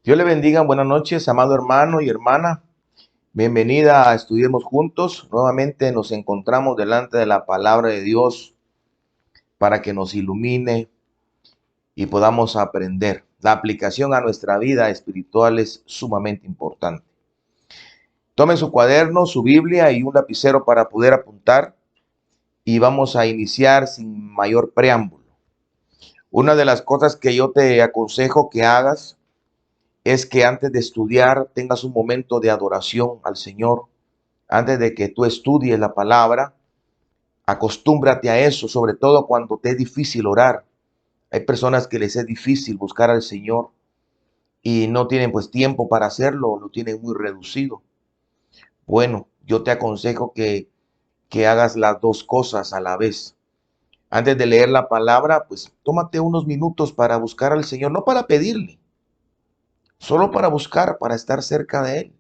Dios le bendiga, buenas noches, amado hermano y hermana. Bienvenida a Estudiemos Juntos. Nuevamente nos encontramos delante de la palabra de Dios para que nos ilumine y podamos aprender. La aplicación a nuestra vida espiritual es sumamente importante. Tome su cuaderno, su Biblia y un lapicero para poder apuntar y vamos a iniciar sin mayor preámbulo. Una de las cosas que yo te aconsejo que hagas es que antes de estudiar tengas un momento de adoración al Señor. Antes de que tú estudies la palabra, acostúmbrate a eso, sobre todo cuando te es difícil orar. Hay personas que les es difícil buscar al Señor y no tienen pues tiempo para hacerlo, lo tienen muy reducido. Bueno, yo te aconsejo que hagas las dos cosas a la vez. Antes de leer la palabra, pues tómate unos minutos para buscar al Señor, no para pedirle, solo para buscar, para estar cerca de Él,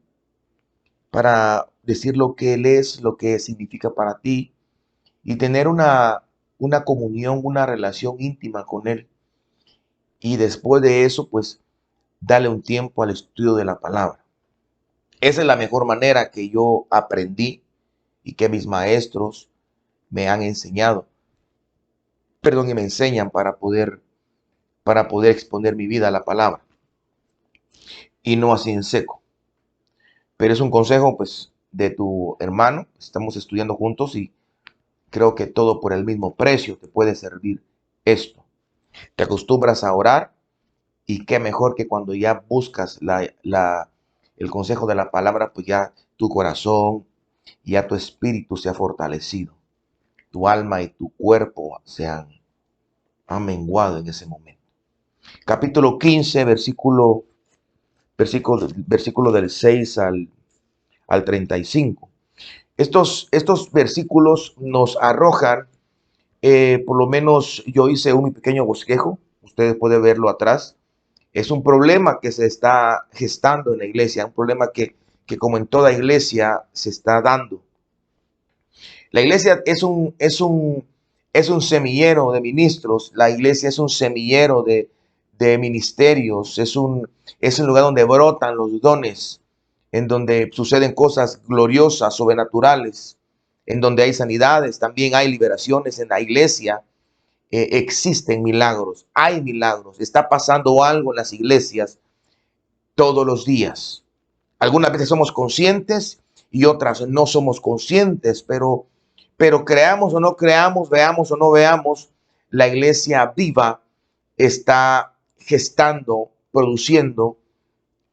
para decir lo que Él es, lo que significa para ti y tener una comunión, una relación íntima con Él. Y después de eso, pues, dale un tiempo al estudio de la palabra. Esa es la mejor manera que yo aprendí y que mis maestros me han enseñado, perdón, y me enseñan para poder exponer mi vida a la palabra y no así en seco. Pero es un consejo, pues, de tu hermano. Estamos estudiando juntos y creo que todo por el mismo precio te puede servir esto. Te acostumbras a orar. Y qué mejor que cuando ya buscas el consejo de la palabra, pues ya tu corazón, ya tu espíritu se ha fortalecido. Tu alma y tu cuerpo han menguado en ese momento. Capítulo 15, versículo del 6 al 35. Estos versículos nos arrojan, por lo menos yo hice un pequeño bosquejo, ustedes pueden verlo atrás. Es un problema que se está gestando en la iglesia, un problema que como en toda iglesia se está dando. La iglesia es un semillero de ministros, la iglesia es un semillero de ministerios, es un lugar donde brotan los dones, en donde suceden cosas gloriosas, sobrenaturales, en donde hay sanidades, también hay liberaciones en la iglesia. Existen milagros, hay milagros, está pasando algo en las iglesias todos los días. Algunas veces somos conscientes y otras no somos conscientes, pero creamos o no creamos, veamos o no veamos, la iglesia viva está gestando, produciendo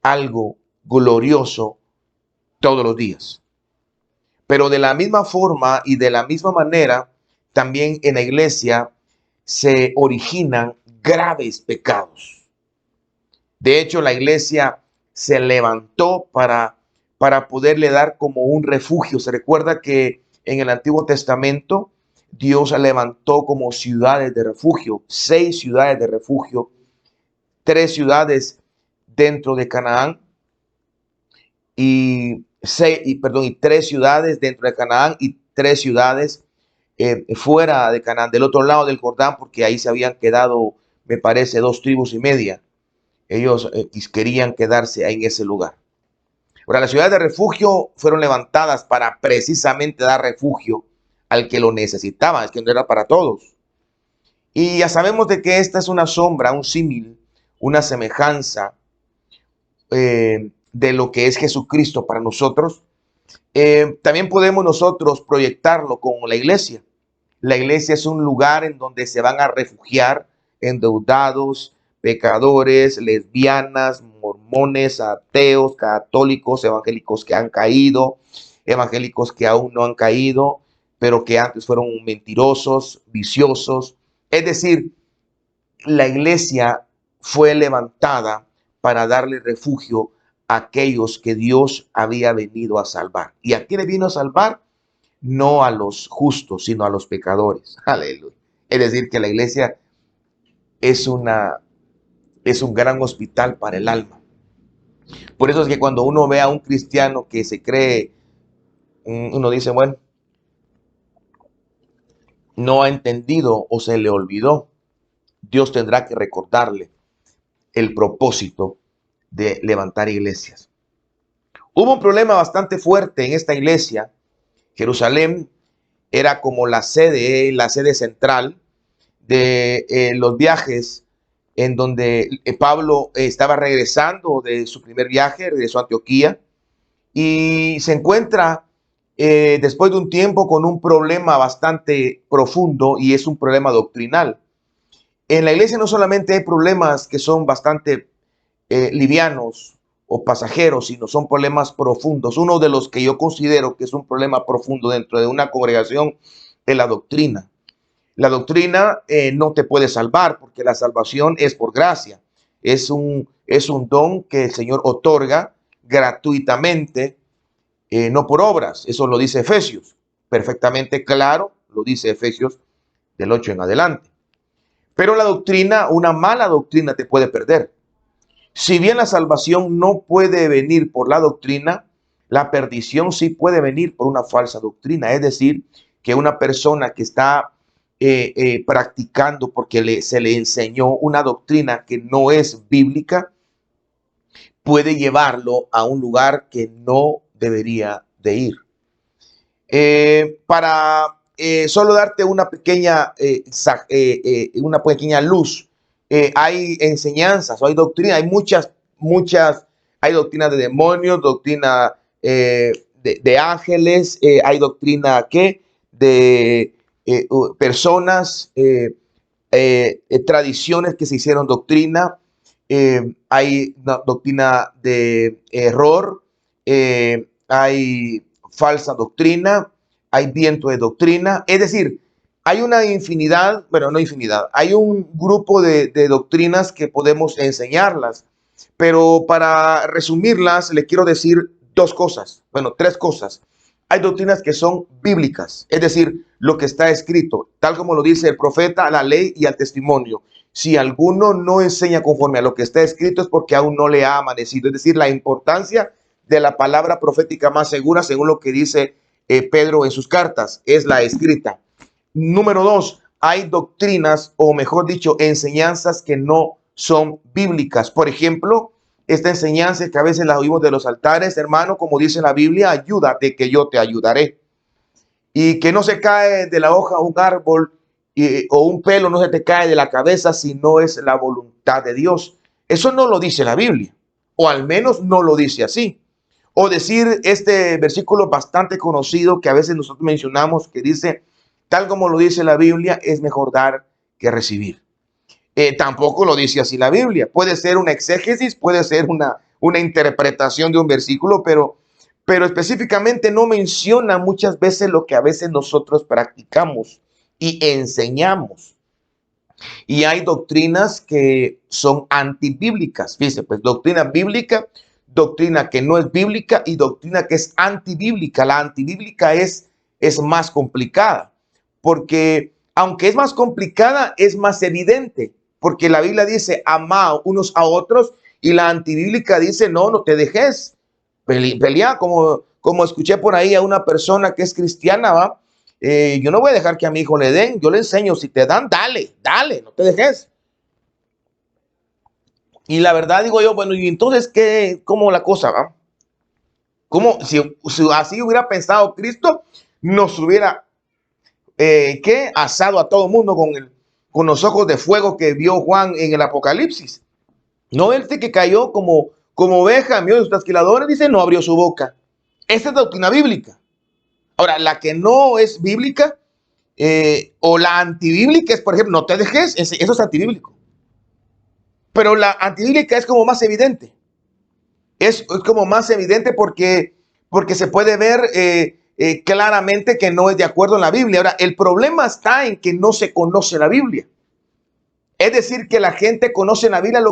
algo glorioso todos los días. Pero de la misma forma y de la misma manera, también en la iglesia se originan graves pecados. De hecho, la iglesia se levantó para poderle dar como un refugio. Se recuerda que en el Antiguo Testamento Dios levantó como ciudades de refugio, 6 ciudades de refugio, 3 ciudades dentro de Canaán y 3 ciudades dentro de Canaán y 3 ciudades fuera de Canaán, del otro lado del Jordán, porque ahí se habían quedado, me parece, 2 tribus y media. Ellos querían quedarse ahí en ese lugar. Ahora, las ciudades de refugio fueron levantadas para precisamente dar refugio al que lo necesitaba, es que no era para todos. Y ya sabemos de que esta es una sombra, un símil, una semejanza de lo que es Jesucristo para nosotros. También podemos nosotros proyectarlo con la iglesia. La iglesia es un lugar en donde se van a refugiar endeudados, pecadores, lesbianas, mormones, ateos, católicos, evangélicos que han caído, evangélicos que aún no han caído, pero que antes fueron mentirosos, viciosos. Es decir, la iglesia fue levantada para darle refugio a aquellos que Dios había venido a salvar. ¿Y a quién le vino a salvar? No a los justos, sino a los pecadores. Aleluya. Es decir, que la iglesia es, es un gran hospital para el alma. Por eso es que cuando uno ve a un cristiano que se cree, uno dice, bueno, no ha entendido o se le olvidó. Dios tendrá que recordarle el propósito de levantar iglesias. Hubo un problema bastante fuerte en esta iglesia. Jerusalén era como la sede central de los viajes en donde Pablo estaba regresando de su primer viaje, regresó a Antioquía y se encuentra después de un tiempo con un problema bastante profundo y es un problema doctrinal. En la iglesia no solamente hay problemas que son bastante livianos o pasajeros, sino son problemas profundos. Uno de los que yo considero que es un problema profundo dentro de una congregación es la doctrina. La doctrina no te puede salvar porque la salvación es por gracia. Es un don que el Señor otorga gratuitamente, no por obras. Eso lo dice Efesios. Perfectamente claro, lo dice Efesios del 8 en adelante. Pero la doctrina, una mala doctrina te puede perder. Si bien la salvación no puede venir por la doctrina, la perdición sí puede venir por una falsa doctrina. Es decir, que una persona que está practicando porque se le enseñó una doctrina que no es bíblica, puede llevarlo a un lugar que no debería de ir. Para solo darte una pequeña luz, hay enseñanzas, hay doctrina, hay muchas, hay doctrina de demonios, doctrina de ángeles, hay doctrina de personas, tradiciones que se hicieron doctrina, hay doctrina de error, hay falsa doctrina, hay viento de doctrina, es decir, hay una infinidad, bueno, no infinidad, hay un grupo de doctrinas que podemos enseñarlas, pero para resumirlas, le quiero decir dos cosas, bueno, tres cosas. Hay doctrinas que son bíblicas, es decir, lo que está escrito, tal como lo dice el profeta, a la ley y al testimonio. Si alguno no enseña conforme a lo que está escrito es porque aún no le ha amanecido, es decir, la importancia de la palabra profética más segura, según lo que dice Pedro en sus cartas, es la escrita. Número dos, hay doctrinas, o mejor dicho, enseñanzas que no son bíblicas. Por ejemplo, esta enseñanza que a veces la oímos de los altares, hermano, como dice la Biblia, ayúdate que yo te ayudaré. Y que no se cae de la hoja un árbol o un pelo no se te cae de la cabeza si no es la voluntad de Dios. Eso no lo dice la Biblia, o al menos no lo dice así. O decir este versículo bastante conocido que a veces nosotros mencionamos, que dice, tal como lo dice la Biblia, es mejor dar que recibir. Tampoco lo dice así la Biblia. Puede ser una exégesis, puede ser una interpretación de un versículo, pero específicamente no menciona muchas veces lo que a veces nosotros practicamos y enseñamos. Y hay doctrinas que son antibíblicas. Fíjense, pues doctrina bíblica, doctrina que no es bíblica y doctrina que es antibíblica. La antibíblica es más complicada, porque aunque es más complicada, es más evidente, porque la Biblia dice ama unos a otros y la antibíblica dice no te dejes pelear, como escuché por ahí a una persona que es cristiana, ¿va? Yo no voy a dejar que a mi hijo le den, yo le enseño, si te dan, dale, no te dejes. Y la verdad digo yo, bueno, y entonces, ¿cómo la cosa, va? Como si así hubiera pensado Cristo, nos hubiera asado a todo el mundo con los ojos de fuego que vio Juan en el Apocalipsis. No, él que cayó como oveja en medio de sus trasquiladores, dice, no abrió su boca. Esta es doctrina bíblica. Ahora, la que no es bíblica o la antibíblica es, por ejemplo, no te dejes, eso es antibíblico. Pero la antibíblica es como más evidente. Es como más evidente porque se puede ver claramente que no es de acuerdo en la Biblia. Ahora, el problema está en que no se conoce la Biblia. Es decir, que la gente conoce en la Biblia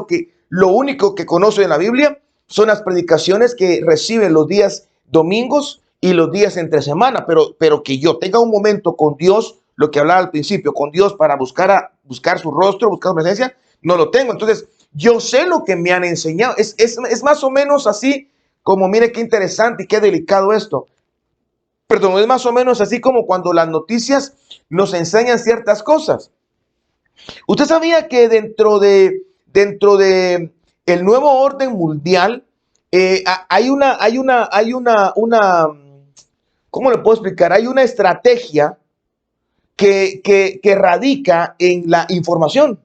lo único que conoce en la Biblia son las predicaciones que reciben los días domingos y los días entre semana, pero que yo tenga un momento con Dios, lo que hablaba al principio, con Dios para buscar su rostro, buscar su presencia, no lo tengo. Entonces, yo sé lo que me han enseñado. Es más o menos así como, mire qué interesante y qué delicado esto. Perdón, es más o menos así como cuando las noticias nos enseñan ciertas cosas. Usted sabía que dentro de el nuevo orden mundial, ¿cómo le puedo explicar? Hay una estrategia que radica en la información.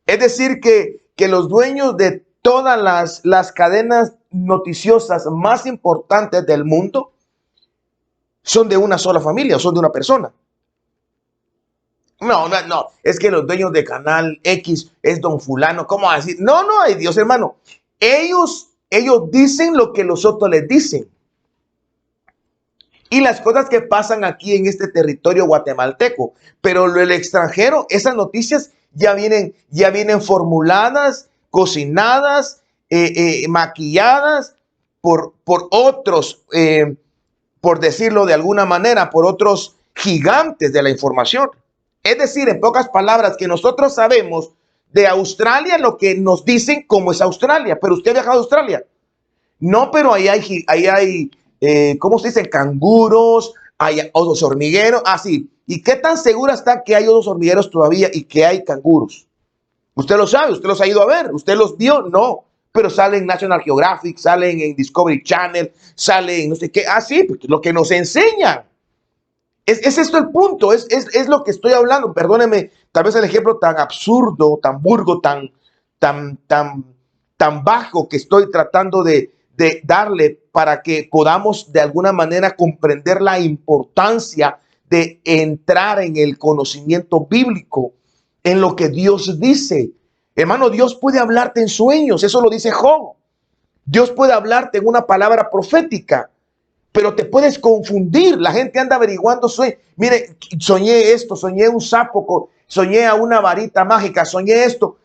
Es decir, que los dueños de todas las cadenas noticiosas más importantes del mundo son de una sola familia, son de una persona. No, es que los dueños de Canal X es don fulano, ¿cómo decir? No, ay Dios, hermano. Ellos dicen lo que los otros les dicen. Y las cosas que pasan aquí en este territorio guatemalteco, pero el extranjero, esas noticias ya vienen formuladas, cocinadas, maquilladas por otros, por decirlo de alguna manera, por otros gigantes de la información. Es decir, en pocas palabras, que nosotros sabemos de Australia lo que nos dicen cómo es Australia. Pero usted ha viajado a Australia. No, pero ahí hay ¿cómo se dice? Canguros, hay osos hormigueros, así. ¿Y qué tan segura está que hay osos hormigueros todavía y que hay canguros? Usted lo sabe, usted los ha ido a ver, usted los vio, no. Pero salen en National Geographic, salen en Discovery Channel, salen no sé qué, así, porque lo que nos enseñan. Es esto el punto, es lo que estoy hablando. Perdóneme, tal vez el ejemplo tan absurdo, tan burdo, tan bajo que estoy tratando de darle para que podamos de alguna manera comprender la importancia de entrar en el conocimiento bíblico, en lo que Dios dice. Hermano, Dios puede hablarte en sueños, eso lo dice Job. Dios puede hablarte en una palabra profética, pero te puedes confundir. La gente anda averiguando sueños. Mire, soñé esto, soñé un sapo, soñé a una varita mágica, soñé esto.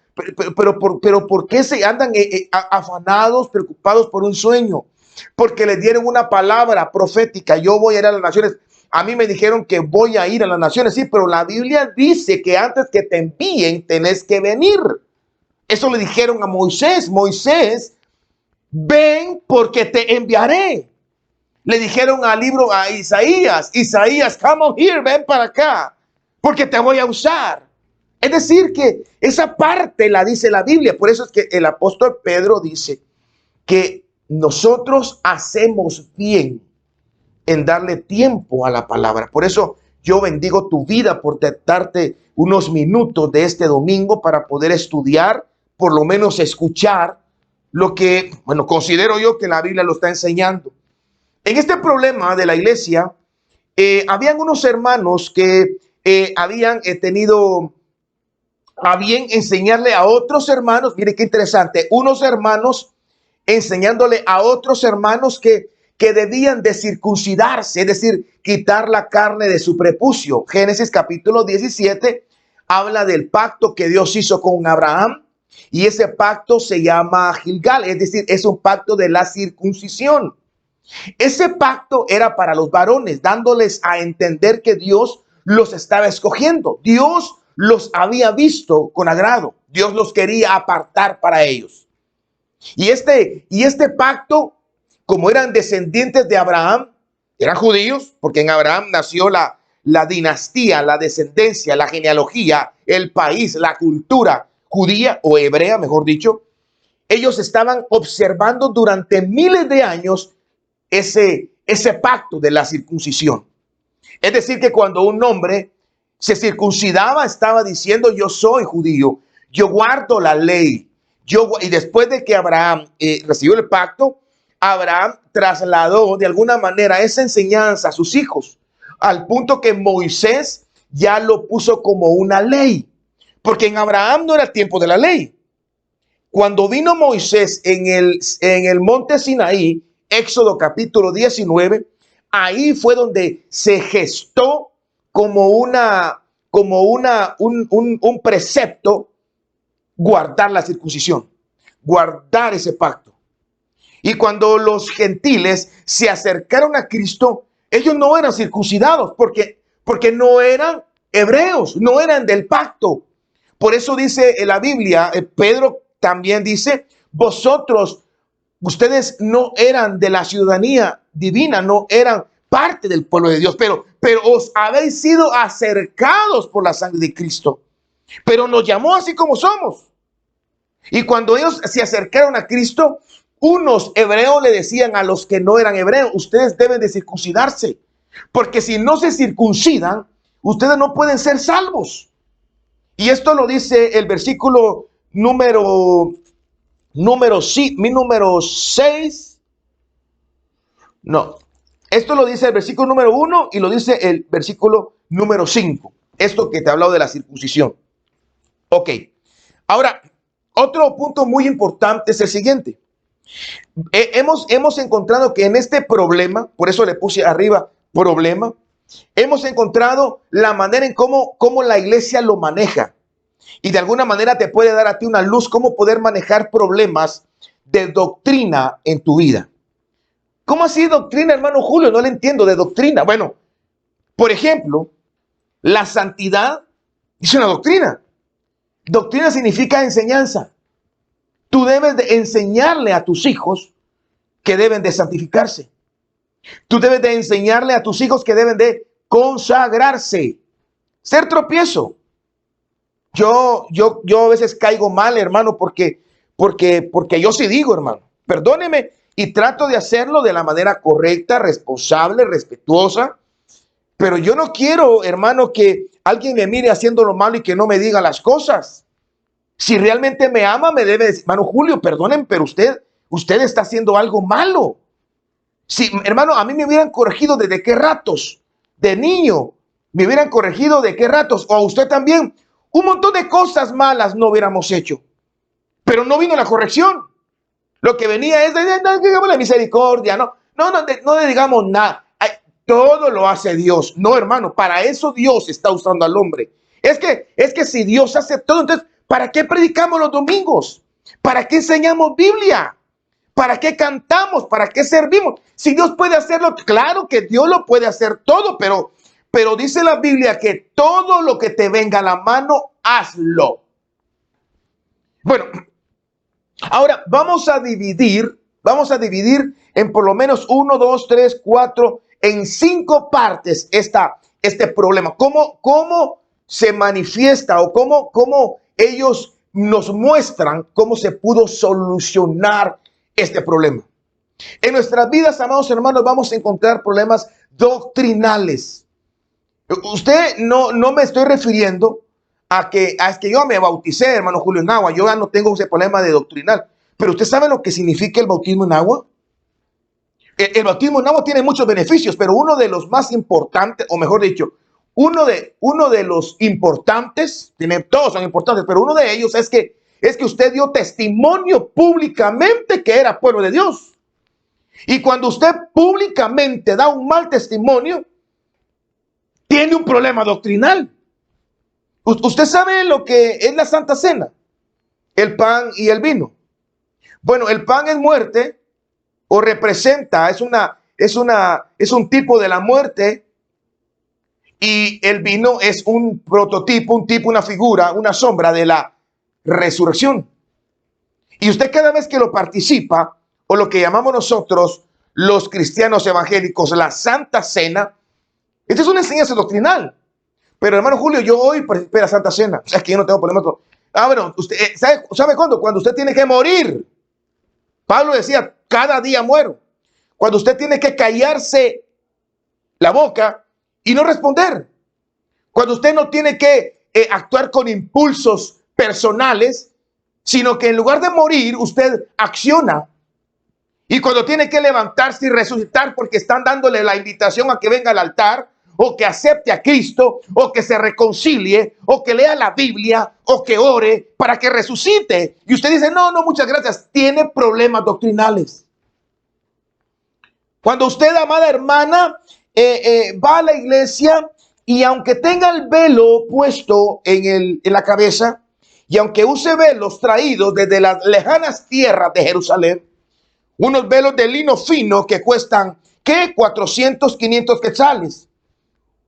Pero ¿por qué se andan afanados, preocupados por un sueño? Porque les dieron una palabra profética. Yo voy a ir a las naciones. A mí me dijeron que voy a ir a las naciones. Sí, pero la Biblia dice que antes que te envíen, tenés que venir. Eso le dijeron a Moisés. Moisés, ven porque te enviaré. Le dijeron a Isaías, come on here, ven para acá, porque te voy a usar. Es decir, que esa parte la dice la Biblia. Por eso es que el apóstol Pedro dice que nosotros hacemos bien en darle tiempo a la palabra. Por eso yo bendigo tu vida por darte unos minutos de este domingo para poder estudiar, por lo menos escuchar lo que, bueno, considero yo que la Biblia lo está enseñando. En este problema de la iglesia, habían unos hermanos que habían tenido a bien enseñarle a otros hermanos, mire qué interesante, unos hermanos enseñándole a otros hermanos que debían de circuncidarse, es decir, quitar la carne de su prepucio. Génesis capítulo 17 habla del pacto que Dios hizo con Abraham y ese pacto se llama Gilgal, es decir, es un pacto de la circuncisión. Ese pacto era para los varones, dándoles a entender que Dios los estaba escogiendo. Dios los había visto con agrado. Dios los quería apartar para ellos. Y este pacto, como eran descendientes de Abraham, eran judíos, porque en Abraham nació la dinastía, la descendencia, la genealogía, el país, la cultura judía o hebrea, mejor dicho. Ellos estaban observando durante miles de años ese pacto de la circuncisión. Es decir, que cuando un hombre se circuncidaba, estaba diciendo: yo soy judío, yo guardo la ley. Y después de que Abraham recibió el pacto, Abraham trasladó de alguna manera esa enseñanza a sus hijos, al punto que Moisés ya lo puso como una ley, porque en Abraham no era el tiempo de la ley. Cuando vino Moisés en el monte Sinaí, Éxodo capítulo 19, ahí fue donde se gestó como un precepto guardar la circuncisión, guardar ese pacto. Y cuando los gentiles se acercaron a Cristo, ellos no eran circuncidados porque no eran hebreos, no eran del pacto. Por eso dice en la Biblia, Pedro también dice: ustedes no eran de la ciudadanía divina, no eran parte del pueblo de Dios, pero os habéis sido acercados por la sangre de Cristo. Pero nos llamó así como somos. Y cuando ellos se acercaron a Cristo, unos hebreos le decían a los que no eran hebreos, ustedes deben de circuncidarse, porque si no se circuncidan, ustedes no pueden ser salvos. Y esto lo dice el versículo número 6. No, esto lo dice el versículo número 1 y lo dice el versículo número 5. Esto que te he hablado de la circuncisión. Ok, ahora, otro punto muy importante es el siguiente. Hemos encontrado que en este problema, por eso le puse arriba problema, hemos encontrado la manera en cómo la iglesia lo maneja. Y de alguna manera te puede dar a ti una luz cómo poder manejar problemas de doctrina en tu vida. ¿Cómo así doctrina, hermano Julio? No le entiendo de doctrina. Bueno, por ejemplo, la santidad es una doctrina. Doctrina significa enseñanza. Tú debes de enseñarle a tus hijos que deben de santificarse. Tú debes de enseñarle a tus hijos que deben de consagrarse. Ser tropiezo. Yo a veces caigo mal, hermano, porque yo sí digo, hermano, perdóneme, y trato de hacerlo de la manera correcta, responsable, respetuosa, pero yo no quiero, hermano, que alguien me mire haciendo lo malo y que no me diga las cosas. Si realmente me ama, me debe decir, hermano Julio, perdonen, pero usted está haciendo algo malo. Si, hermano, a mí me hubieran corregido desde qué ratos, de niño, me hubieran corregido de qué ratos, o a usted también. Un montón de cosas malas no hubiéramos hecho, pero no vino la corrección. Lo que venía es digamos la misericordia, no le digamos nada. Ay, todo lo hace Dios. No, hermano, para eso Dios está usando al hombre. Es que si Dios hace todo, entonces, ¿para qué predicamos los domingos? ¿Para qué enseñamos Biblia? ¿Para qué cantamos? ¿Para qué servimos? Si Dios puede hacerlo, claro que Dios lo puede hacer todo, pero dice la Biblia que todo lo que te venga a la mano, hazlo. Bueno, ahora vamos a dividir en por lo menos 1, 2, 3, 4, en 5 partes este problema. ¿Cómo se manifiesta o cómo ellos nos muestran cómo se pudo solucionar este problema? En nuestras vidas, amados hermanos, vamos a encontrar problemas doctrinales. Usted no me estoy refiriendo a que yo me bauticé, hermano Julio, en agua. Yo ya no tengo ese problema de doctrinal. Pero usted sabe lo que significa el bautismo en agua. El bautismo en agua tiene muchos beneficios, pero uno de los más importantes, o mejor dicho, uno de los importantes, todos son importantes, pero uno de ellos es que usted dio testimonio públicamente que era pueblo de Dios. Y cuando usted públicamente da un mal testimonio, tiene un problema doctrinal. Usted sabe lo que es la Santa Cena, el pan y el vino. Bueno, el pan es muerte, o representa, es un tipo de la muerte, y el vino es un prototipo, una figura, una sombra de la resurrección. Y usted cada vez que lo participa, o lo que llamamos nosotros los cristianos evangélicos, la Santa Cena, esta es una enseñanza doctrinal. Pero hermano Julio, yo hoy participé de la Santa Cena. Es que yo no tengo problema. Bueno, usted ¿sabe cuándo? Cuando usted tiene que morir. Pablo decía, cada día muero. Cuando usted tiene que callarse la boca y no responder. Cuando usted no tiene que actuar con impulsos personales, sino que en lugar de morir, usted acciona. Y cuando tiene que levantarse y resucitar porque están dándole la invitación a que venga al altar, o que acepte a Cristo, o que se reconcilie, o que lea la Biblia, o que ore para que resucite. Y usted dice, no, muchas gracias. Tiene problemas doctrinales. Cuando usted, amada hermana, va a la iglesia y aunque tenga el velo puesto en la cabeza, y aunque use velos traídos desde las lejanas tierras de Jerusalén, unos velos de lino fino que cuestan, ¿qué? 400, 500 quetzales.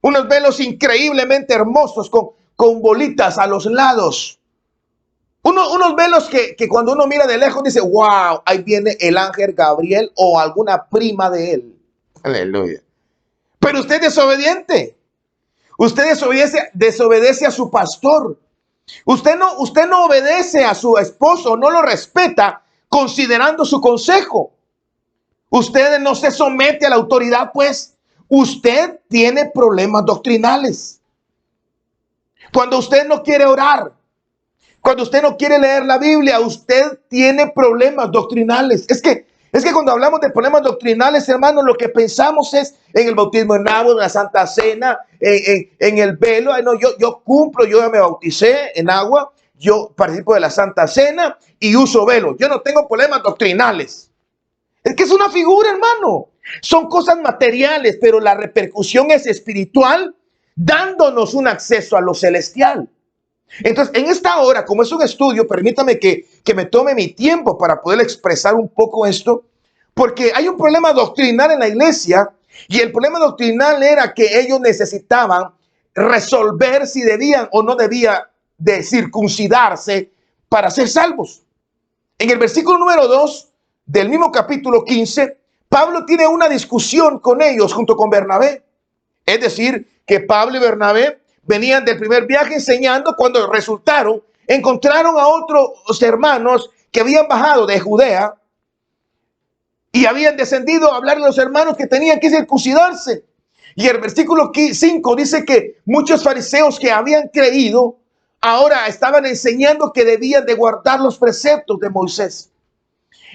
Unos velos increíblemente hermosos con bolitas a los lados. Unos velos que cuando uno mira de lejos dice, wow, ahí viene el ángel Gabriel o alguna prima de él. Aleluya. Pero usted es desobediente. Usted desobedece a su pastor. Usted no obedece a su esposo, no lo respeta considerando su consejo. Usted no se somete a la autoridad, pues usted tiene problemas doctrinales. Cuando usted no quiere orar, cuando usted no quiere leer la Biblia, usted tiene problemas doctrinales. Es que cuando hablamos de problemas doctrinales, hermanos, lo que pensamos es en el bautismo en agua, en la Santa Cena, en el velo. Ay, no, yo cumplo, yo ya me bauticé en agua, yo participo de la Santa Cena y uso velo. Yo no tengo problemas doctrinales. Es que es una figura, hermano. Son cosas materiales, pero la repercusión es espiritual, dándonos un acceso a lo celestial. Entonces, en esta hora, como es un estudio, permítame que me tome mi tiempo para poder expresar un poco esto, porque hay un problema doctrinal en la iglesia, y el problema doctrinal era que ellos necesitaban resolver si debían o no debían de circuncidarse para ser salvos. En el versículo número 2 del mismo capítulo 15, Pablo tiene una discusión con ellos junto con Bernabé. Es decir, que Pablo y Bernabé venían del primer viaje enseñando. Cuando encontraron a otros hermanos que habían bajado de Judea y habían descendido a hablarle a los hermanos que tenían que circuncidarse. Y el versículo 5 dice que muchos fariseos que habían creído ahora estaban enseñando que debían de guardar los preceptos de Moisés.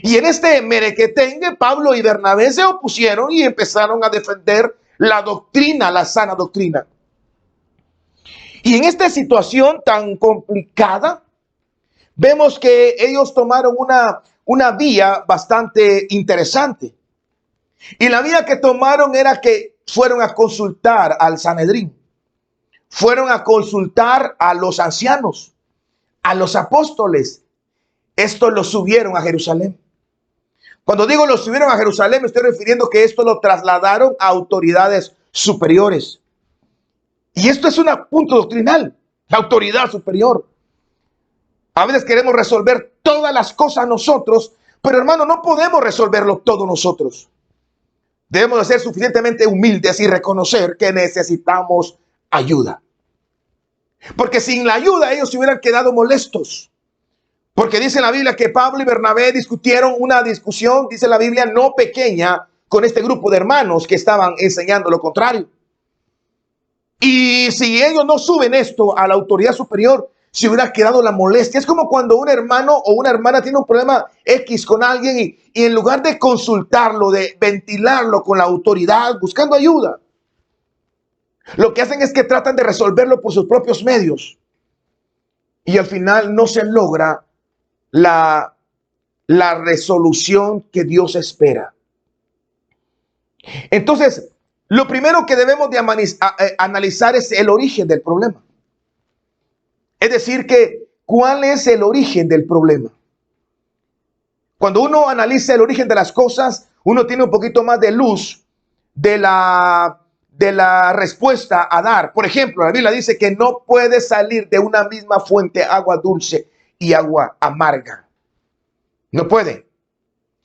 Y en este merequetengue, Pablo y Bernabé se opusieron y empezaron a defender la doctrina, la sana doctrina. Y en esta situación tan complicada, vemos que ellos tomaron una vía bastante interesante. Y la vía que tomaron era que fueron a consultar al Sanedrín. Fueron a consultar a los ancianos, a los apóstoles. Esto lo subieron a Jerusalén. Cuando digo lo subieron a Jerusalén, me estoy refiriendo que esto lo trasladaron a autoridades superiores. Y esto es un punto doctrinal, la autoridad superior. A veces queremos resolver todas las cosas nosotros, pero hermano, no podemos resolverlo todo nosotros. Debemos de ser suficientemente humildes y reconocer que necesitamos ayuda. Porque sin la ayuda ellos se hubieran quedado molestos. Porque dice la Biblia que Pablo y Bernabé discutieron una discusión, dice la Biblia, no pequeña, con este grupo de hermanos que estaban enseñando lo contrario. Y si ellos no suben esto a la autoridad superior, se hubiera quedado la molestia. Es como cuando un hermano o una hermana tiene un problema X con alguien y en lugar de consultarlo, de ventilarlo con la autoridad, buscando ayuda, lo que hacen es que tratan de resolverlo por sus propios medios. Y al final no se logra la resolución que Dios espera. Entonces, lo primero que debemos de analizar es el origen del problema. Es decir, que ¿cuál es el origen del problema? Cuando uno analiza el origen de las cosas, uno tiene un poquito más de luz de la respuesta a dar. Por ejemplo, la Biblia dice que no puede salir de una misma fuente agua dulce y agua amarga. No puede.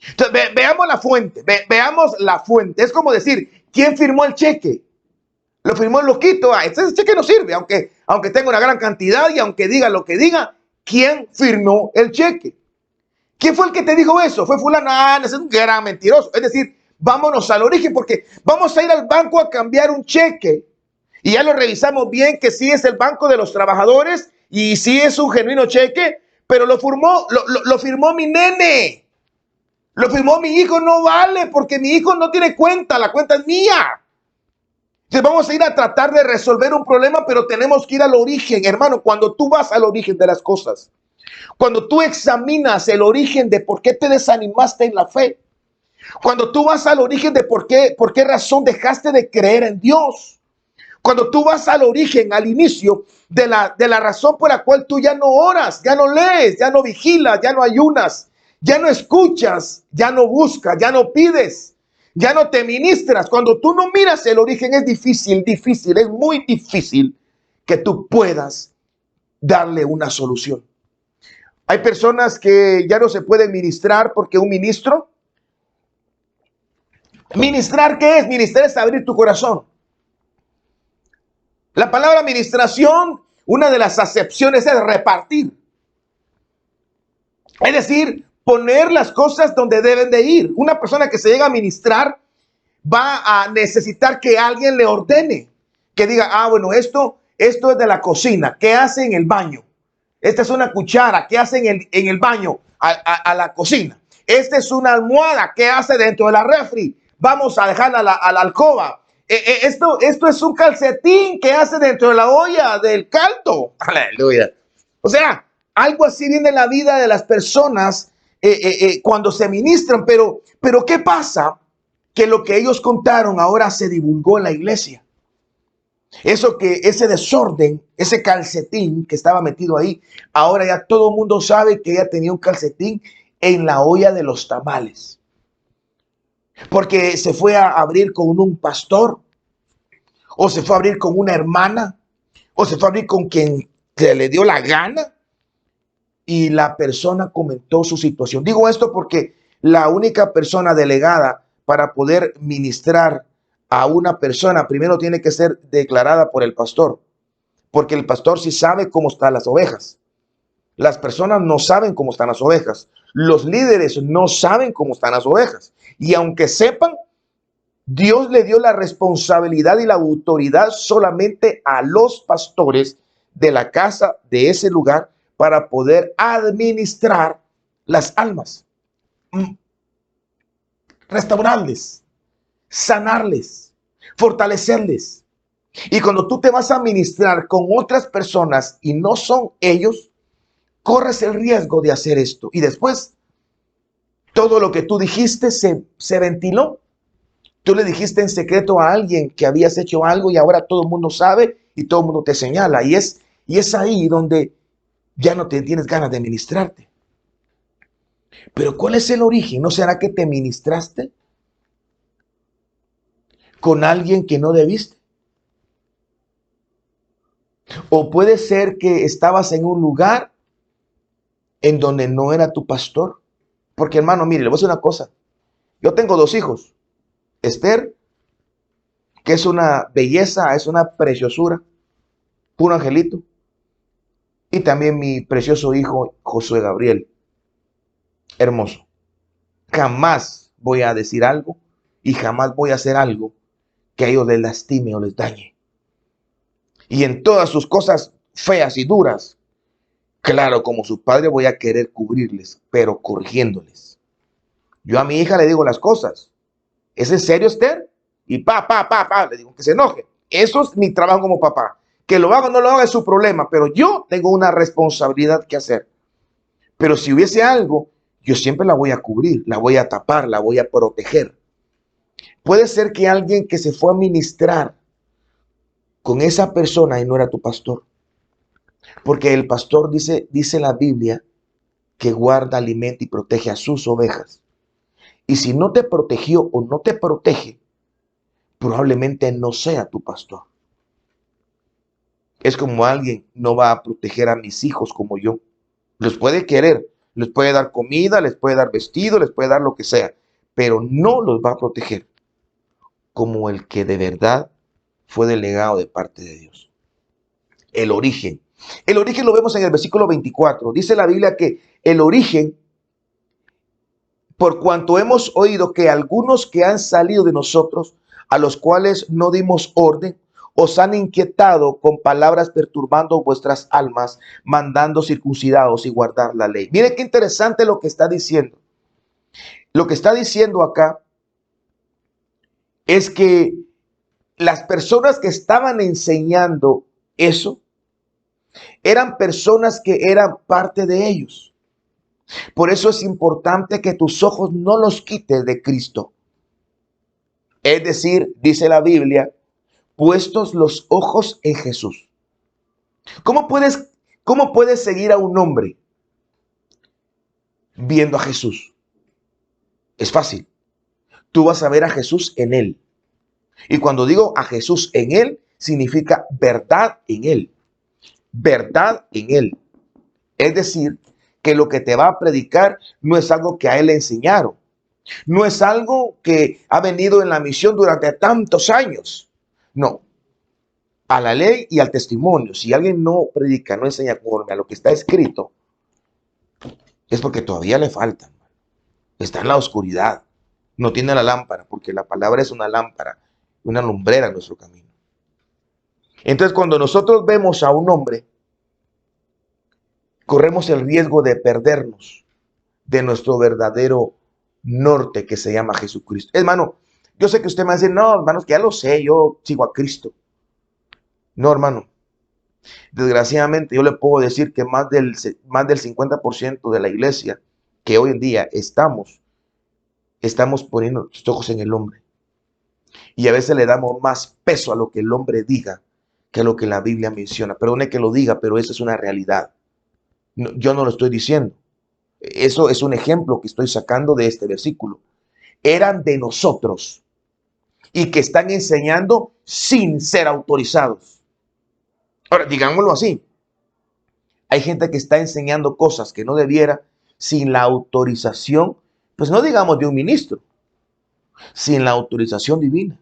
Entonces, veamos la fuente. Veamos la fuente. Es como decir, ¿quién firmó el cheque? Lo firmó el loquito. Ese cheque no sirve, aunque tenga una gran cantidad y aunque diga lo que diga. ¿Quién firmó el cheque? ¿Quién fue el que te dijo eso? Fue fulano. Ese es un gran mentiroso. Es decir, vámonos al origen, porque vamos a ir al banco a cambiar un cheque y ya lo revisamos bien que sí es el banco de los trabajadores y sí es un genuino cheque, pero lo firmó mi nene. Lo firmó mi hijo. No vale, porque mi hijo no tiene cuenta. La cuenta es mía. Entonces vamos a ir a tratar de resolver un problema, pero tenemos que ir al origen, hermano. Cuando tú vas al origen de las cosas, cuando tú examinas el origen de por qué te desanimaste en la fe, cuando tú vas al origen de por qué razón dejaste de creer en Dios, cuando tú vas al origen, al inicio de la razón por la cual tú ya no oras, ya no lees, ya no vigilas, ya no ayunas, ya no escuchas, ya no buscas, ya no pides, ya no te ministras. Cuando tú no miras el origen, es difícil, es muy difícil que tú puedas darle una solución. Hay personas que ya no se pueden ministrar porque un ministro. ¿Ministrar qué es? Ministrar es abrir tu corazón. La palabra administración, una de las acepciones es repartir. Es decir, poner las cosas donde deben de ir. Una persona que se llega a ministrar va a necesitar que alguien le ordene, que diga, ah, bueno, esto es de la cocina, ¿qué hace en el baño? Esta es una cuchara, ¿qué hace en el baño a la cocina? Esta es una almohada, ¿qué hace dentro de la refri? Vamos a dejarla a la alcoba. Esto es un calcetín, ¿qué hace dentro de la olla del caldo? Aleluya. O sea, algo así viene en la vida de las personas cuando se ministran, pero ¿qué pasa? Que lo que ellos contaron ahora se divulgó en la iglesia. Ese desorden, ese calcetín que estaba metido ahí, ahora ya todo el mundo sabe que ella tenía un calcetín en la olla de los tamales. Porque se fue a abrir con un pastor, o se fue a abrir con una hermana, o se fue a abrir con quien se le dio la gana, y la persona comentó su situación. Digo esto porque la única persona delegada para poder ministrar a una persona primero tiene que ser declarada por el pastor, porque el pastor sí sabe cómo están las ovejas. Las personas no saben cómo están las ovejas. Los líderes no saben cómo están las ovejas. Y aunque sepan, Dios le dio la responsabilidad y la autoridad solamente a los pastores de la casa de ese lugar para poder administrar las almas, restaurarles, sanarles, fortalecerles. Y cuando tú te vas a ministrar con otras personas y no son ellos, corres el riesgo de hacer esto. Y después, todo lo que tú dijiste se ventiló. Tú le dijiste en secreto a alguien que habías hecho algo y ahora todo el mundo sabe y todo el mundo te señala. Y es ahí donde ya no te tienes ganas de ministrarte. Pero ¿cuál es el origen? ¿No será que te ministraste con alguien que no debiste? O puede ser que estabas en un lugar en donde no era tu pastor. Porque hermano, mire, le voy a decir una cosa. Yo tengo 2 hijos. Esther, que es una belleza, es una preciosura, un angelito. Y también mi precioso hijo, Josué Gabriel. Hermoso. Jamás voy a decir algo y jamás voy a hacer algo que a ellos les lastime o les dañe. Y en todas sus cosas feas y duras, claro, como su padre voy a querer cubrirles, pero corrigiéndoles. Yo a mi hija le digo las cosas. ¿Es en serio, Esther? Y le digo que se enoje. Eso es mi trabajo como papá. Que lo haga o no lo haga es su problema, pero yo tengo una responsabilidad que hacer. Pero si hubiese algo, yo siempre la voy a cubrir, la voy a tapar, la voy a proteger. Puede ser que alguien que se fue a ministrar con esa persona y no era tu pastor. Porque el pastor dice la Biblia que guarda, alimenta y protege a sus ovejas. Y si no te protegió o no te protege, probablemente no sea tu pastor. Es como alguien no va a proteger a mis hijos como yo. Los puede querer, les puede dar comida, les puede dar vestido, les puede dar lo que sea, pero no los va a proteger como el que de verdad fue delegado de parte de Dios. El origen. El origen lo vemos en el versículo 24. Dice la Biblia que el origen, por cuanto hemos oído que algunos que han salido de nosotros, a los cuales no dimos orden, os han inquietado con palabras perturbando vuestras almas, mandando circuncidados y guardar la ley. Mire qué interesante lo que está diciendo. Lo que está diciendo acá es que las personas que estaban enseñando eso eran personas que eran parte de ellos. Por eso es importante que tus ojos no los quites de Cristo. Es decir, dice la Biblia, puestos los ojos en Jesús. ¿Cómo puedes seguir a un hombre viendo a Jesús? Es fácil. Tú vas a ver a Jesús en él. Y cuando digo a Jesús en él, significa verdad en él. Verdad en él. Es decir, que lo que te va a predicar no es algo que a él le enseñaron. No es algo que ha venido en la misión durante tantos años. No. a la ley y al testimonio. Si alguien no predica, no enseña conforme a lo que está escrito, es porque todavía le falta. Está en la oscuridad. No tiene la lámpara, porque la palabra es una lámpara, una lumbrera en nuestro camino. Entonces, cuando nosotros vemos a un hombre, corremos el riesgo de perdernos de nuestro verdadero norte que se llama Jesucristo. Hermano, yo sé que usted me va a decir, no, hermanos, que ya lo sé, yo sigo a Cristo. No, hermano. Desgraciadamente, yo le puedo decir que más del 50% de la iglesia que hoy en día estamos poniendo los ojos en el hombre. Y a veces le damos más peso a lo que el hombre diga que a lo que la Biblia menciona. Perdone que lo diga, pero eso es una realidad. No, yo no lo estoy diciendo. Eso es un ejemplo que estoy sacando de este versículo. Eran de nosotros y que están enseñando sin ser autorizados. Ahora, digámoslo así. Hay gente que está enseñando cosas que no debiera sin la autorización, pues no digamos de un ministro, sin la autorización divina.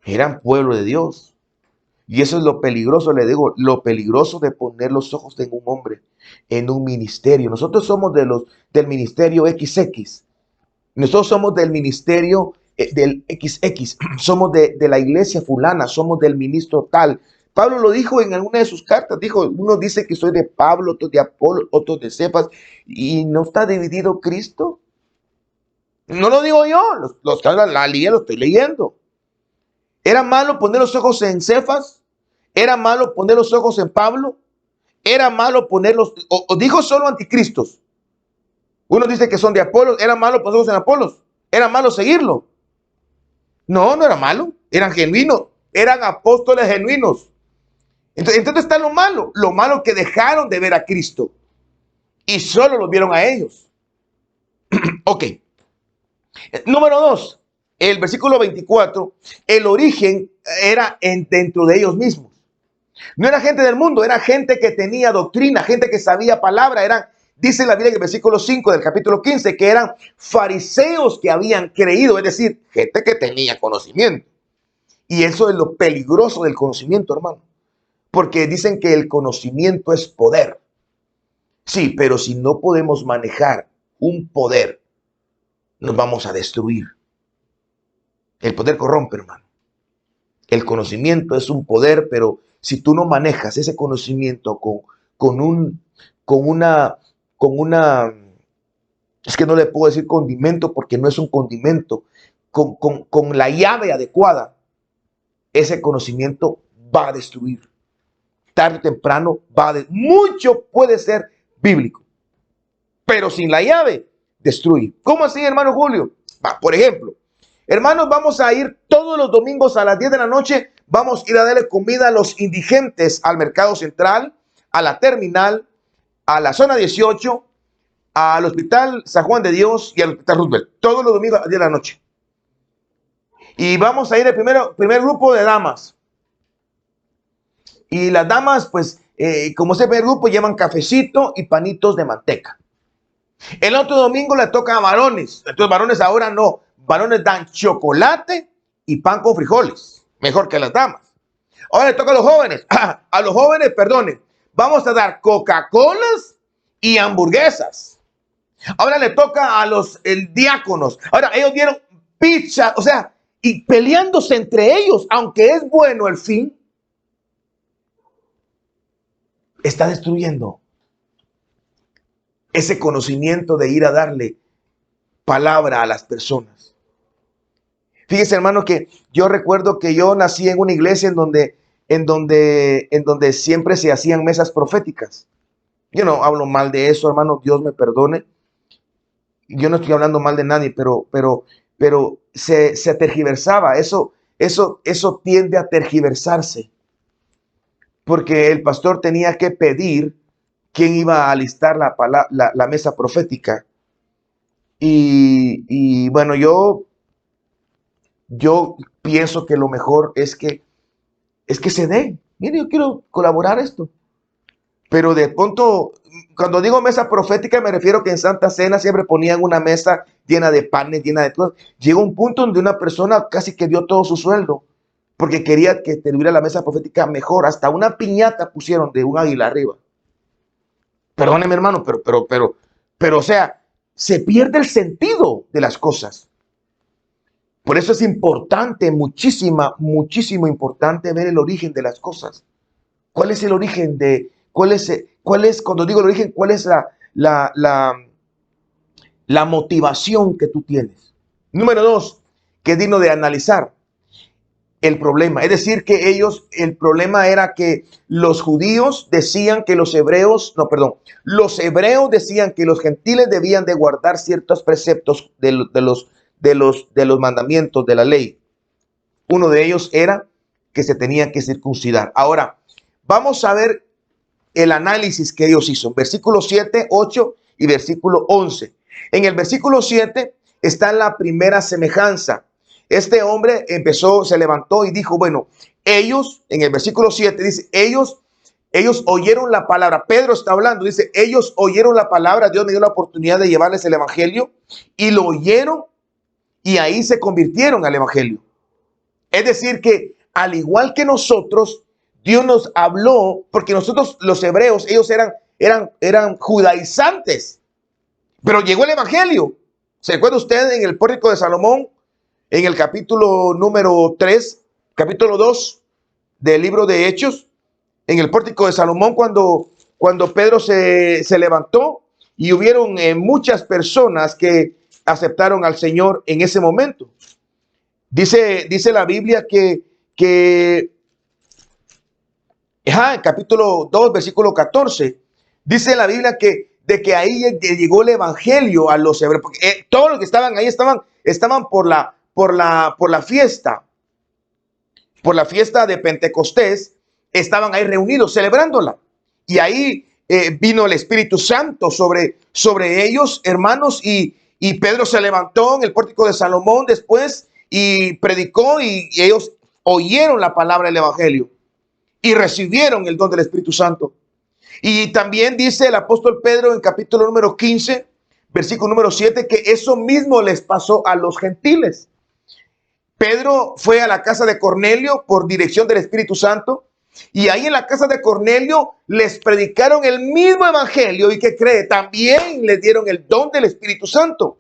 Eran pueblo de Dios. Y eso es lo peligroso, le digo, lo peligroso de poner los ojos en un hombre, en un ministerio. Nosotros somos del ministerio XX. Nosotros somos del ministerio del XX. Somos de la iglesia fulana, somos del ministro tal. Pablo lo dijo en alguna de sus cartas. Dijo, uno dice que soy de Pablo, otros de Apolo, otros de Cefas. ¿Y no está dividido Cristo? No lo digo yo, los que hablan la Biblia lo estoy leyendo. ¿Era malo poner los ojos en Cefas? ¿Era malo poner los ojos en Pablo? ¿Era malo ponerlos, o dijo solo anticristos? Uno dice que son de Apolos. ¿Era malo poner los ojos en Apolos? ¿Era malo seguirlo? No, no era malo. Eran genuinos. Eran apóstoles genuinos. Entonces está lo malo que dejaron de ver a Cristo y solo los vieron a ellos. Ok. Número 2, el versículo 24, el origen era dentro de ellos mismos. No era gente del mundo, era gente que tenía doctrina, gente que sabía palabra. Dice la Biblia en el versículo 5 del capítulo 15 que eran fariseos que habían creído, es decir, gente que tenía conocimiento. Y eso es lo peligroso del conocimiento, hermano. Porque dicen que el conocimiento es poder. Sí, pero si no podemos manejar un poder, nos vamos a destruir. El poder corrompe, hermano. El conocimiento es un poder, pero si tú no manejas ese conocimiento con una, es que no le puedo decir condimento porque no es un condimento, con la llave adecuada, ese conocimiento va a destruir. Tarde o temprano mucho puede ser bíblico, pero sin la llave destruye. ¿Cómo así, hermano Julio? Por ejemplo, hermanos, vamos a ir todos los domingos a las 10 de la noche, vamos a ir a darle comida a los indigentes al Mercado Central, a la Terminal, a la Zona 18, al Hospital San Juan de Dios y al Hospital Roosevelt, todos los domingos a las 10 de la noche. Y vamos a ir el primer grupo de damas. Y las damas, pues, como ese primer grupo, llevan cafecito y panitos de manteca. El otro domingo le toca a varones. Entonces, varones ahora no. Varones dan chocolate y pan con frijoles. Mejor que las damas. Ahora le toca a los jóvenes. A los jóvenes, perdonen. Vamos a dar Coca-Colas y hamburguesas. Ahora le toca a los diáconos. Ahora ellos dieron pizza. O sea, y peleándose entre ellos. Aunque es bueno el fin, está destruyendo ese conocimiento de ir a darle palabra a las personas. Fíjese, hermano, que yo recuerdo que yo nací en una iglesia en donde siempre se hacían mesas proféticas. Yo no hablo mal de eso, hermano, Dios me perdone. Yo no estoy hablando mal de nadie, pero se tergiversaba. Eso tiende a tergiversarse. Porque el pastor tenía que pedir quién iba a alistar la mesa profética. Y bueno, yo pienso que lo mejor es que se dé. Mire, yo quiero colaborar esto. Pero de pronto, cuando digo mesa profética, me refiero que en Santa Cena siempre ponían una mesa llena de panes, llena de cosas. Llegó un punto donde una persona casi que dio todo su sueldo porque quería que tuviera la mesa profética mejor. Hasta una piñata pusieron de un águila arriba. Perdóneme, hermano, pero, o sea, se pierde el sentido de las cosas. Por eso es importante, muchísimo importante ver el origen de las cosas. ¿Cuál es el origen cuando digo el origen, cuál es la motivación que tú tienes? Número 2, que es digno de analizar el problema. Es decir, que el problema era que los judíos decían que los hebreos decían que los gentiles debían de guardar ciertos preceptos de los mandamientos de la ley. Uno de ellos era que se tenía que circuncidar. Ahora, vamos a ver el análisis que Dios hizo. Versículo 7, 8 y versículo 11. En el versículo 7 está la primera semejanza. Este hombre se levantó y dijo, bueno, ellos, en el versículo 7 dice, ellos oyeron la palabra. Pedro está hablando, dice, ellos oyeron la palabra. Dios me dio la oportunidad de llevarles el evangelio y lo oyeron y ahí se convirtieron al evangelio. Es decir que al igual que nosotros, Dios nos habló, porque nosotros los hebreos, ellos eran judaizantes, pero llegó el evangelio. ¿Se acuerda usted en el pórtico de Salomón, en el capítulo número 3, capítulo 2 del libro de Hechos? En el pórtico de Salomón, cuando Pedro se levantó y hubieron muchas personas que aceptaron al Señor en ese momento. Dice la Biblia en capítulo 2, versículo 14, dice la Biblia de que ahí llegó el evangelio a los hebreos, porque todos los que estaban ahí estaban por la fiesta de Pentecostés, estaban ahí reunidos celebrándola. Y ahí vino el Espíritu Santo sobre ellos, hermanos, y Pedro se levantó en el pórtico de Salomón después y predicó, y ellos oyeron la palabra del evangelio y recibieron el don del Espíritu Santo. Y también dice el apóstol Pedro en capítulo número 15, versículo número 7, que eso mismo les pasó a los gentiles. Pedro fue a la casa de Cornelio por dirección del Espíritu Santo, y ahí en la casa de Cornelio les predicaron el mismo evangelio, y ¿qué cree? También les dieron el don del Espíritu Santo.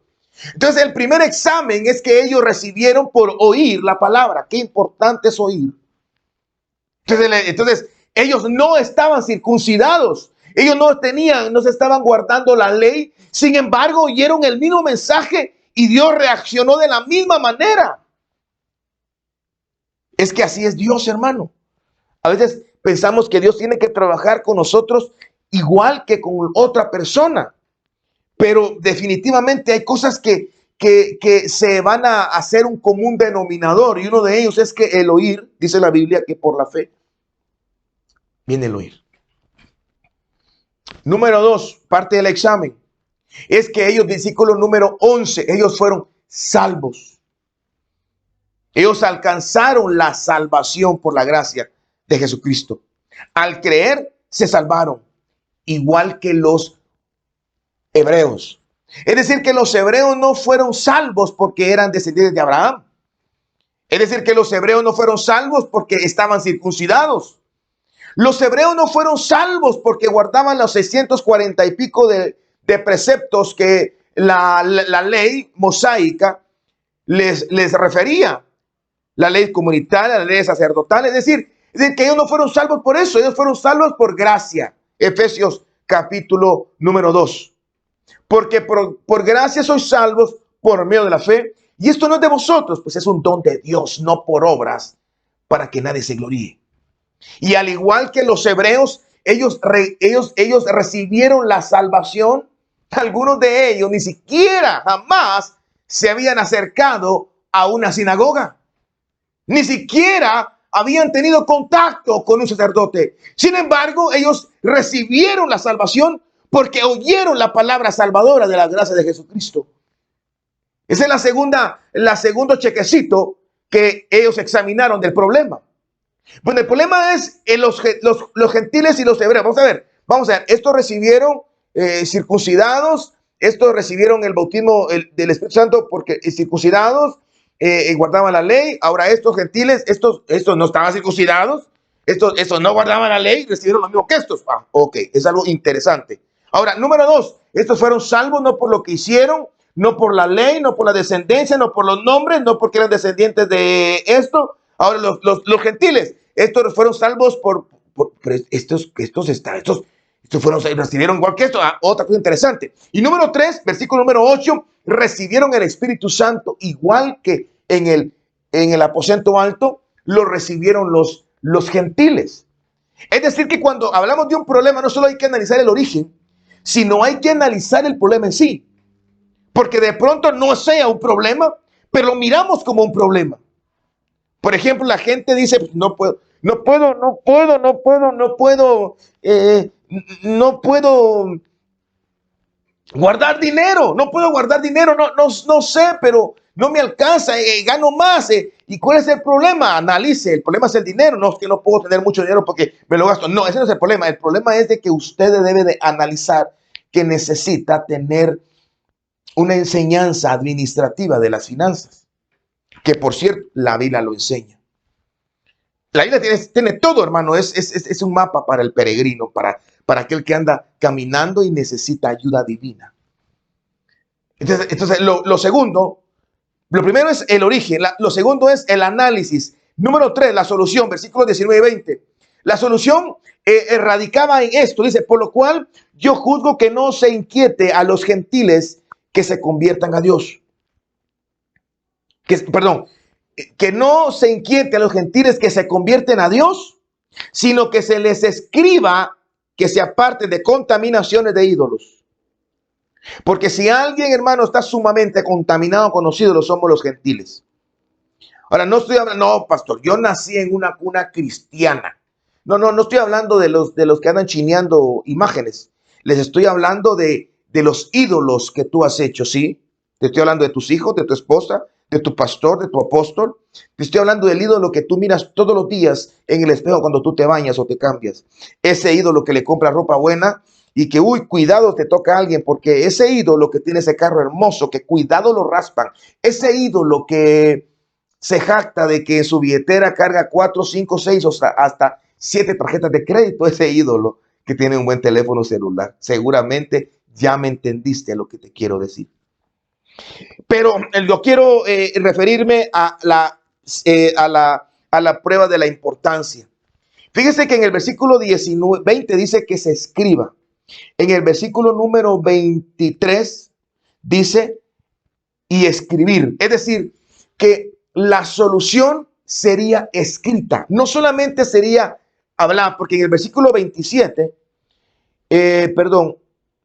Entonces el primer examen es que ellos recibieron por oír la palabra. Qué importante es oír. Entonces ellos no estaban circuncidados. Ellos no se estaban guardando la ley. Sin embargo, oyeron el mismo mensaje y Dios reaccionó de la misma manera. Es que así es Dios, hermano. A veces pensamos que Dios tiene que trabajar con nosotros igual que con otra persona. Pero definitivamente hay cosas que se van a hacer un común denominador. Y uno de ellos es que el oír, dice la Biblia, que por la fe viene el oír. Número 2, parte del examen, es que ellos, versículo número 11, ellos fueron salvos. Ellos alcanzaron la salvación por la gracia de Jesucristo. Al creer, se salvaron, igual que los hebreos. Es decir, que los hebreos no fueron salvos porque eran descendientes de Abraham. Es decir, que los hebreos no fueron salvos porque estaban circuncidados. Los hebreos no fueron salvos porque guardaban los 640 y pico de preceptos que la ley mosaica les refería. La ley comunitaria, la ley sacerdotal. Es decir, que ellos no fueron salvos por eso. Ellos fueron salvos por gracia. Efesios capítulo número 2. Porque por gracia sois salvos por medio de la fe. Y esto no es de vosotros, pues es un don de Dios, no por obras, para que nadie se gloríe. Y al igual que los hebreos, ellos recibieron la salvación. Algunos de ellos ni siquiera jamás se habían acercado a una sinagoga. Ni siquiera habían tenido contacto con un sacerdote. Sin embargo, ellos recibieron la salvación porque oyeron la palabra salvadora de la gracia de Jesucristo. Ese es la segundo chequecito que ellos examinaron del problema. Bueno, el problema es los gentiles y los hebreos. Vamos a ver. Estos recibieron circuncidados. Estos recibieron el bautismo del Espíritu Santo porque circuncidados. guardaban la ley. Ahora estos gentiles, estos no estaban circuncidados, estos no guardaban la ley, recibieron lo mismo que estos. Ok, es algo interesante. Ahora, número dos, estos fueron salvos no por lo que hicieron, no por la ley, no por la descendencia, no por los nombres, no porque eran descendientes de esto. Ahora los gentiles, estos fueron salvos por estos fueron, recibieron igual que esto. Otra cosa interesante. Y número 3, versículo número 8, recibieron el Espíritu Santo igual que en el aposento alto lo recibieron los gentiles. Es decir, que cuando hablamos de un problema no solo hay que analizar el origen, sino hay que analizar el problema en sí. Porque de pronto no sea un problema, pero lo miramos como un problema. Por ejemplo, la gente dice, pues, no puedo guardar dinero, no sé, pero no me alcanza, gano más. ¿Y cuál es el problema? Analice, el problema es el dinero, no es que no puedo tener mucho dinero porque me lo gasto. No, ese no es el problema es de que usted debe de analizar que necesita tener una enseñanza administrativa de las finanzas, que por cierto, la Biblia lo enseña. La Biblia tiene todo, hermano, es un mapa para el peregrino, para aquel que anda caminando y necesita ayuda divina. Entonces lo segundo, lo primero es el origen, lo segundo es el análisis. Número 3, la solución, versículos 19 y 20. La solución radicaba en esto, dice, por lo cual yo juzgo que no se inquiete a los gentiles que se conviertan a Dios. Que no se inquiete a los gentiles que se convierten a Dios, sino que se les escriba que se aparten de contaminaciones de ídolos. Porque si alguien, hermano, está sumamente contaminado con los ídolos, somos los gentiles. Ahora, no estoy hablando, no, pastor, yo nací en una cuna cristiana. No estoy hablando de los que andan chineando imágenes. Les estoy hablando de los ídolos que tú has hecho, ¿sí? Te estoy hablando de tus hijos, de tu esposa, de tu pastor, de tu apóstol. Te estoy hablando del ídolo que tú miras todos los días en el espejo cuando tú te bañas o te cambias. Ese ídolo que le compra ropa buena y que, cuidado, te toca a alguien, porque ese ídolo que tiene ese carro hermoso, que cuidado lo raspan. Ese ídolo que se jacta de que en su billetera carga 4, 5, 6 o hasta 7 tarjetas de crédito, ese ídolo que tiene un buen teléfono celular. Seguramente ya me entendiste a lo que te quiero decir. Pero yo quiero referirme a la prueba de la importancia. Fíjese que en el versículo 20 dice que se escriba. En el versículo número 23 dice y escribir. Es decir, que la solución sería escrita. No solamente sería hablar, porque en el versículo 27, en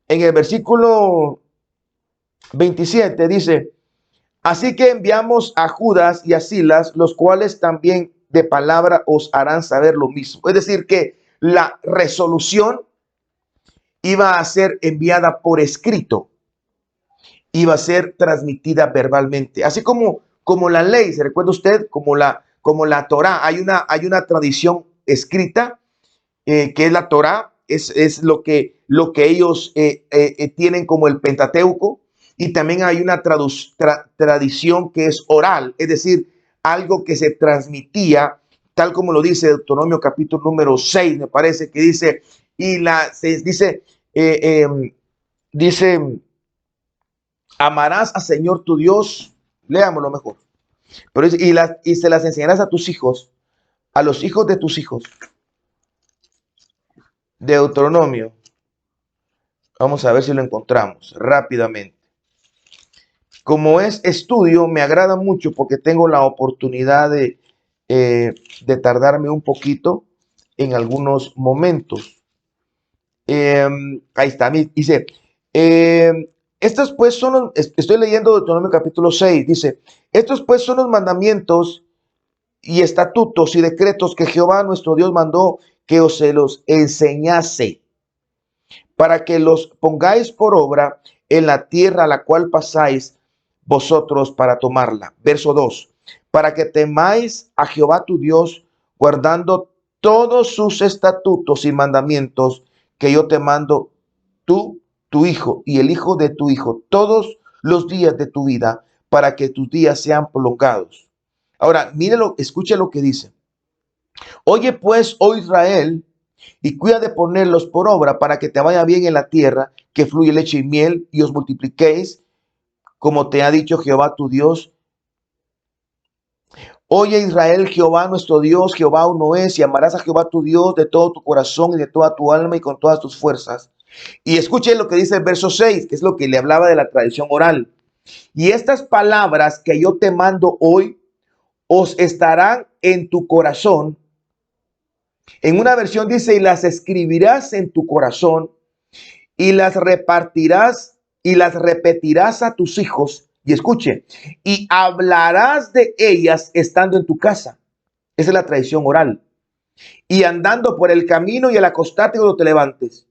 el versículo 27 dice, así que enviamos a Judas y a Silas, los cuales también de palabra os harán saber lo mismo. Es decir, que la resolución iba a ser enviada por escrito, iba a ser transmitida verbalmente, así como la ley. ¿Se recuerda usted? Como la Torá, hay una tradición escrita que es la Torá, es lo que ellos tienen como el Pentateuco. Y también hay una tradición que es oral, es decir, algo que se transmitía, tal como lo dice Deuteronomio capítulo número 6, me parece que dice, dice, amarás al Señor tu Dios, leámoslo mejor, pero dice, y se las enseñarás a tus hijos, a los hijos de tus hijos. Deuteronomio, vamos a ver si lo encontramos rápidamente. Como es estudio, me agrada mucho porque tengo la oportunidad de tardarme un poquito en algunos momentos. Ahí está, dice, estos pues son, estoy leyendo Deuteronomio capítulo 6, dice, estos pues son los mandamientos y estatutos y decretos que Jehová nuestro Dios mandó que os se los enseñase, para que los pongáis por obra en la tierra a la cual pasáis vosotros para tomarla. Verso 2. Para que temáis a Jehová tu Dios, guardando todos sus estatutos y mandamientos que yo te mando, tú, tu hijo y el hijo de tu hijo, todos los días de tu vida, para que tus días sean prolongados. Ahora, mírelo, escucha lo que dice. Oye pues, oh Israel, y cuida de ponerlos por obra para que te vaya bien en la tierra, que fluye leche y miel, y os multipliquéis, como te ha dicho Jehová tu Dios. Oye Israel, Jehová nuestro Dios, Jehová uno es, y amarás a Jehová tu Dios de todo tu corazón y de toda tu alma y con todas tus fuerzas. Y escuchen lo que dice el verso 6, que es lo que le hablaba de la tradición oral. Y estas palabras que yo te mando hoy os estarán en tu corazón. En una versión dice, y las escribirás en tu corazón y las repartirás y las repetirás a tus hijos. Y escuche, y hablarás de ellas estando en tu casa. Esa es la tradición oral. Y andando por el camino y al acostarte cuando te levantes.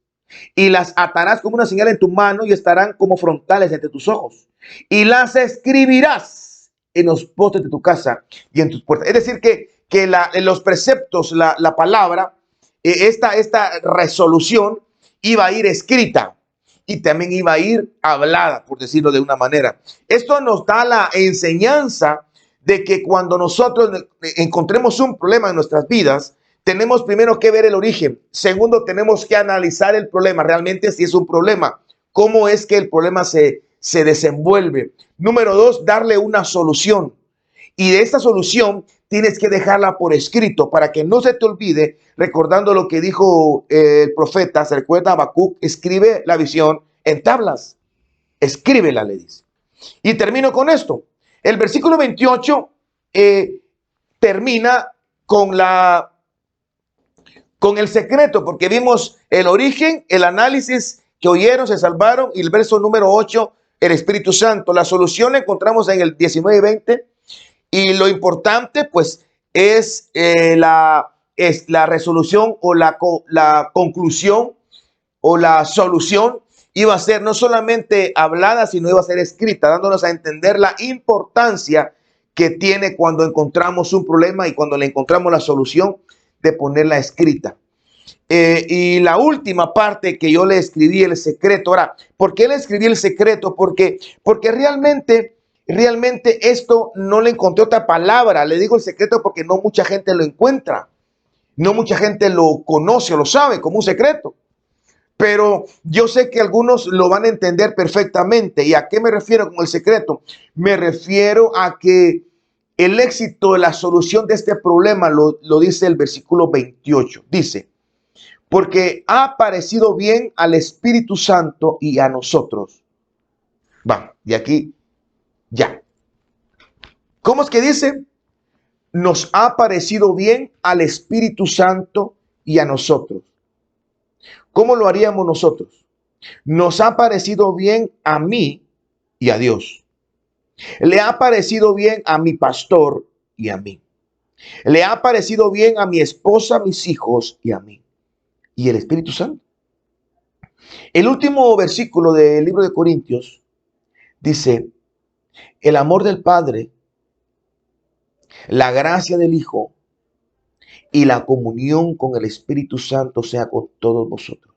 Y las atarás como una señal en tu mano y estarán como frontales entre tus ojos. Y las escribirás en los postes de tu casa y en tus puertas. Es decir, que en los preceptos, la palabra, esta resolución iba a ir escrita y también iba a ir hablada, por decirlo de una manera. Esto nos da la enseñanza de que cuando nosotros encontremos un problema en nuestras vidas, tenemos primero que ver el origen. Segundo, tenemos que analizar el problema, realmente si es un problema, cómo es que el problema se desenvuelve. Número dos, darle una solución. Y de esta solución tienes que dejarla por escrito para que no se te olvide, recordando lo que dijo el profeta, se recuerda a Habacuc, escribe la visión en tablas. Escríbela, le dice. Y termino con esto. El versículo 28 termina con el secreto, porque vimos el origen, el análisis que oyeron, se salvaron, y el verso número 8, el Espíritu Santo. La solución la encontramos en el 19 y 20, y lo importante, pues, es la resolución o la conclusión o la solución iba a ser no solamente hablada, sino iba a ser escrita, dándonos a entender la importancia que tiene cuando encontramos un problema y cuando le encontramos la solución de ponerla escrita. Y la última parte que yo le escribí, el secreto. Ahora, ¿por qué le escribí el secreto? Porque realmente esto no le encontré otra palabra. Le digo el secreto porque no mucha gente lo encuentra. No mucha gente lo conoce o lo sabe como un secreto. Pero yo sé que algunos lo van a entender perfectamente. ¿Y a qué me refiero con el secreto? Me refiero a que el éxito, la solución de este problema lo dice el versículo 28. Dice, porque ha parecido bien al Espíritu Santo y a nosotros. Va, de aquí, ya. ¿Cómo es que dice? Nos ha parecido bien al Espíritu Santo y a nosotros. ¿Cómo lo haríamos nosotros? Nos ha parecido bien a mí y a Dios. Le ha parecido bien a mi pastor y a mí. Le ha parecido bien a mi esposa, a mis hijos y a mí. Y el Espíritu Santo. El último versículo del libro de Corintios dice, el amor del Padre, la gracia del Hijo y la comunión con el Espíritu Santo sea con todos vosotros.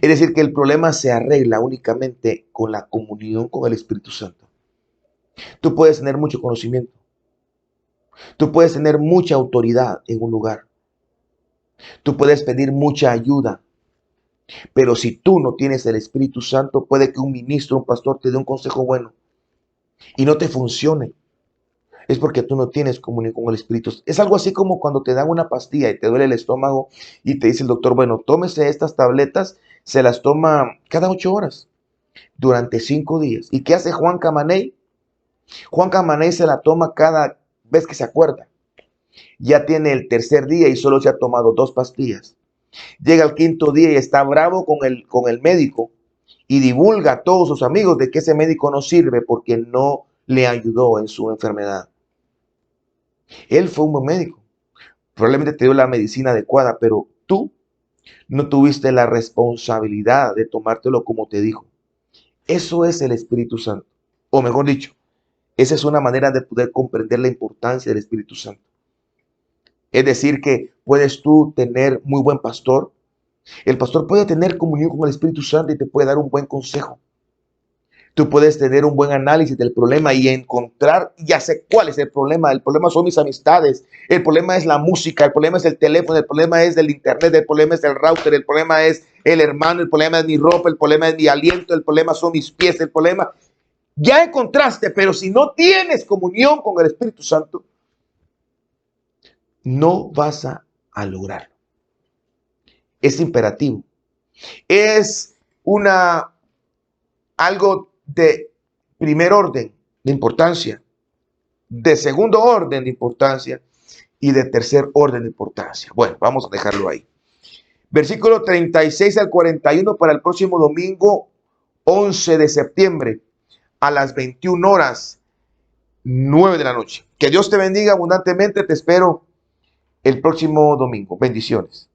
Es decir, que el problema se arregla únicamente con la comunión con el Espíritu Santo. Tú puedes tener mucho conocimiento. Tú puedes tener mucha autoridad en un lugar. Tú puedes pedir mucha ayuda. Pero si tú no tienes el Espíritu Santo, puede que un ministro, un pastor te dé un consejo bueno y no te funcione. Es porque tú no tienes comunión con el Espíritu. Es algo así como cuando te dan una pastilla y te duele el estómago y te dice el doctor, bueno, tómese estas tabletas, se las toma cada 8 horas durante 5 días. ¿Y qué hace Juan Camaney? Juan Camaney se la toma cada vez que se acuerda. Ya tiene el tercer día y solo se ha tomado 2 pastillas. Llega al 5.º día y está bravo con el médico y divulga a todos sus amigos de que ese médico no sirve porque no le ayudó en su enfermedad. Él fue un buen médico. Probablemente te dio la medicina adecuada, pero tú no tuviste la responsabilidad de tomártelo como te dijo. Eso es el Espíritu Santo. O mejor dicho, esa es una manera de poder comprender la importancia del Espíritu Santo. Es decir, que puedes tú tener muy buen pastor. El pastor puede tener comunión con el Espíritu Santo y te puede dar un buen consejo. Tú puedes tener un buen análisis del problema y encontrar, ya sé cuál es el problema. El problema son mis amistades, el problema es la música, el problema es el teléfono, el problema es del internet, el problema es el router, el problema es el hermano, el problema es mi ropa, el problema es mi aliento, el problema son mis pies, el problema... Ya encontraste, pero si no tienes comunión con el Espíritu Santo, no vas a lograrlo. Es imperativo. Es algo de primer orden de importancia, de segundo orden de importancia y de tercer orden de importancia. Bueno, vamos a dejarlo ahí. Versículo 36 al 41 para el próximo domingo 11 de septiembre a las 21 horas 9 de la noche. Que Dios te bendiga abundantemente. Te espero el próximo domingo. Bendiciones.